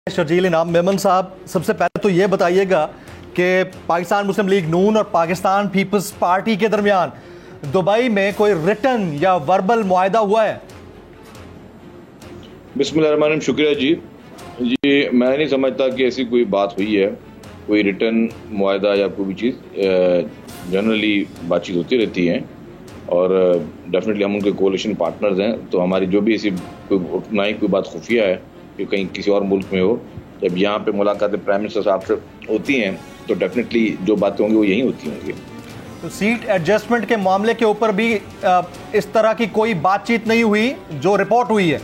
शर्जील इनाम मेमन साहब, सबसे पहले तो ये बताइएगा कि पाकिस्तान मुस्लिम लीग नून और पाकिस्तान पीपल्स पार्टी के दरमियान दुबई में कोई रिटन या वर्बल मुआहदा हुआ है? बिस्मिल्लाहिर्रहमानिर्रहीम, शुक्रिया जी। मैं नहीं समझता कि ऐसी कोई बात हुई है, कोई रिटन मुआहदा या कोई भी चीज़। जनरली बातचीत होती रहती है और डेफिनेटली हम उनके कोalition पार्टनर्स हैं, तो हमारी जो भी ऐसी ना ही कोई बात खुफिया है कि कहीं किसी और मुल्क में हो। जब यहाँ पे मुलाकातें प्राइम मिनिस्टर साहब से होती हैं तो डेफिनेटली जो बातें होंगी वो यही होती होंगी। तो सीट एडजस्टमेंट के मामले के ऊपर भी इस तरह की कोई बातचीत नहीं हुई जो रिपोर्ट हुई है?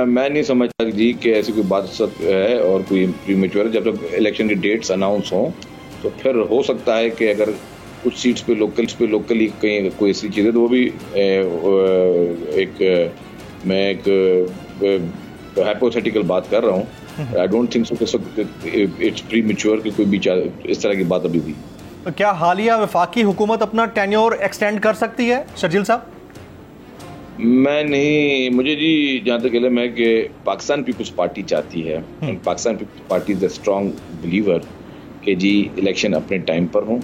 मैं नहीं समझता जी कि ऐसी कोई बात है और कोई प्रीमेच्योर है। जब तक इलेक्शन की डेट्स अनाउंस हों तो फिर हो सकता है कि अगर कुछ सीट्स पे लोकली कहीं कोई ऐसी चीज़ है तो वो भी मैं एक हाइपोथेटिकल बात कर रहा हूँ। I don't think so it's premature कि कोई भी इस तरह की बात अभी हुई। तो क्या हालिया वफाकी हुकूमत अपना टेन्योर एक्सटेंड कर सकती है शर्जील साहब? मुझे जी जहाँ तक कहना है कि पाकिस्तान पीपल्स पार्टी चाहती है, Pakistan peoples party is a strong believer कि जी इलेक्शन अपने टाइम पर हों,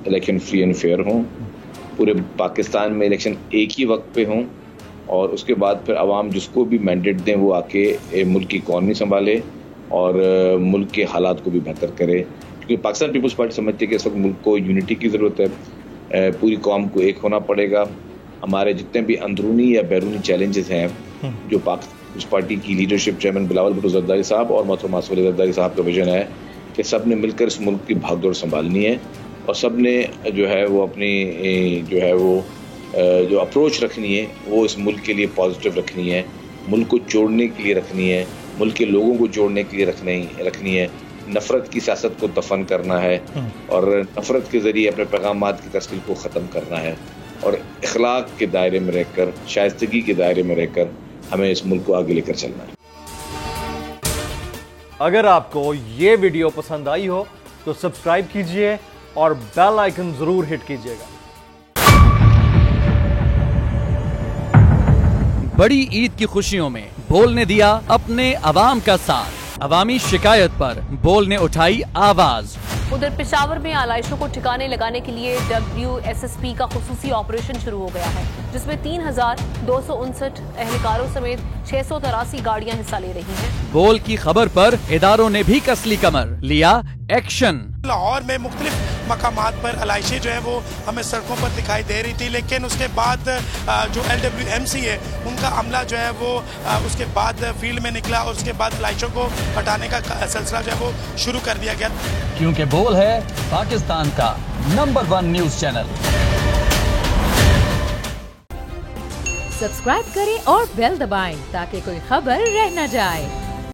इलेक्शन फ्री एंड फेयर हों, पूरे पाकिस्तान में इलेक्शन एक ही वक्त पे हों और उसके बाद फिर अवाम जिसको भी मैंडेट दें वो आके मुल्क की इकॉनमी संभाले और मुल्क के हालात को भी बेहतर करे। क्योंकि पाकिस्तान पीपल्स पार्टी समझती है कि इस वक्त मुल्क को यूनिटी की ज़रूरत है, पूरी कौम को एक होना पड़ेगा। हमारे जितने भी अंदरूनी या बैरूनी चैलेंजेस हैं जो पाकिस्तान पार्टी की लीडरशिप चेयरमैन बिलावल भुट्टो जरदारी साहब और मोहतरमा आसिफ जरदारी साहब का विजन है कि सब ने मिलकर इस मुल्क की भागदौड़ संभालनी है और सब ने जो है वो अपनी जो अप्रोच रखनी है वो इस मुल्क के लिए पॉजिटिव रखनी है, मुल्क को जोड़ने के लिए रखनी है, मुल्क के लोगों को जोड़ने के लिए रखनी है। नफरत की सियासत को दफन करना है और नफरत के जरिए अपने पैगामात की तस्वीर को ख़त्म करना है और इखलाक के दायरे में रहकर, शाइस्तगी के दायरे में रहकर हमें इस मुल्क को आगे लेकर चलना है। अगर आपको ये वीडियो पसंद आई हो तो सब्सक्राइब कीजिए और बेल आइकन जरूर हिट कीजिएगा। बड़ी ईद की खुशियों में बोल ने दिया अपने अवाम का साथ। अवामी शिकायत पर बोल ने उठाई आवाज। उधर पेशावर में आलाइशों को ठिकाने लगाने के लिए WSSP का खुसूसी ऑपरेशन शुरू हो गया है, जिसमें 3,259 एहलकारों समेत 683 गाड़ियां हिस्सा ले रही हैं। बोल की खबर पर इदारों ने भी कसली कमर, लिया एक्शन। लाहौर में मुख्तलिफ मकामात पर आलाइशें जो है वो हमें सड़कों पर दिखाई दे रही थी, लेकिन उसके बाद जो LWMC है उनका अमला जो है वो उसके बाद फील्ड में निकला और उसके बाद आलाइशों को हटाने का सिलसिला जो है वो शुरू कर दिया गया, क्योंकि बोल है पाकिस्तान का नंबर 1 न्यूज चैनल। सब्सक्राइब करें और बेल दबाएं ताकि कोई खबर रह न जाए।